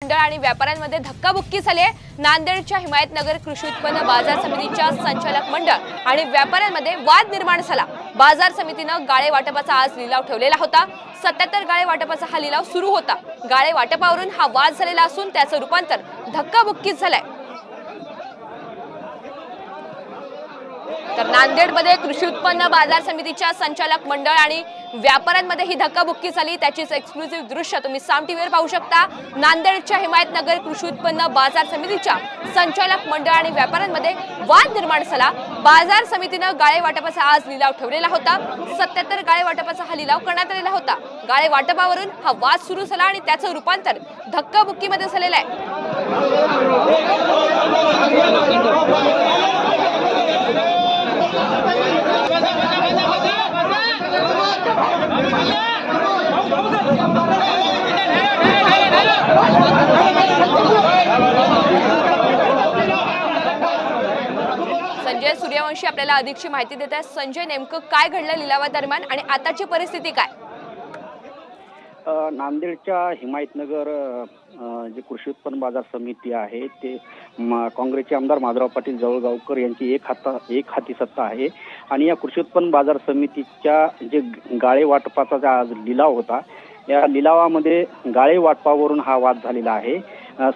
मंडळ आणि व्यापाऱ्यांमध्ये धक्काबुक्की झाली आहे। नांदेडच्या हिमायतनगर कृषी उत्पन्न बाजार समितीच्या संचालक मंडळ आणि व्यापाऱ्यांमध्ये वाद निर्माण झाला। बाजार समितीने गाळे वाटपाचा आज लिलाव ठेवलेला होता। 77 गाळे वाटपाचा हा लिलाव सुरू होता। गाळे वाटपावरून हा वाद झालेला असून त्याचं रूपांतर धक्काबुक्कीत झालंय। तर नांदेडमध्ये कृषी उत्पन्न बाजार समितीच्या संचालक मंडळ आणि व्यापाऱ्यांमध्ये ही धक्काबुक्की झाली। त्याचीच एक्सक्लुसिव्ह दृश्य तुम्ही साम टीव्हीवर पाहू शकता। नांदेडच्या हिमायतनगर कृषी उत्पन्न बाजार समितीच्या संचालक मंडळ आणि व्यापाऱ्यांमध्ये वाद निर्माण झाला। बाजार समितीने गाळे वाटपाचा आज लिलाव ठेवलेला होता। 77 गाळे वाटपाचा हा लिलाव करण्यात आलेला होता। गाळे वाटपावरून हा वाद सुरू झाला आणि त्याचं रूपांतर धक्काबुक्कीमध्ये झालेलं आहे। संजय सूर्यवंशी आपल्याला अधिकची माहिती देत आहेत। संजय, नेमकं काय घडलं लिलावादरम्यान आणि आताची परिस्थिती काय? नांदेडच्या हिमायतनगर जे कृषी उत्पन्न बाजार समिती आहे ते काँग्रेसचे आमदार माधवराव पाटील जवळगावकर यांची एक हाती सत्ता आहे आणि या कृषी उत्पन्न बाजार समितीच्या जे गाळे वाटपाचा आज लिलाव होता, या लिलावामध्ये गाळे वाटपावरून हा वाद झालेला आहे।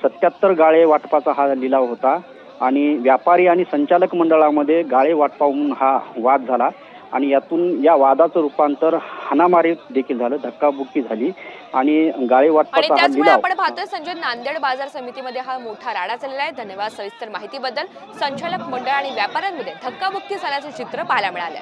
77 गाळे वाटपाचा हा लिलाव होता आणि व्यापारी आणि संचालक मंडळामध्ये गाळे वाटपावरून हा वाद झाला आणि यातून या वादाचं रूपांतर हाणामारी देखील झालं, धक्काबुक्की झाली आणि गाळे वाटपाचा हा लिलाव आपण पाहतोय। संजय, नांदेड बाजार समितीमध्ये हा मोठा राडा चाललेला आहे। धन्यवाद सविस्तर माहितीबद्दल। संचालक मंडळ आणि व्यापाऱ्यांमध्ये धक्काबुक्की झाल्याचे चित्र पाहायला मिळाले।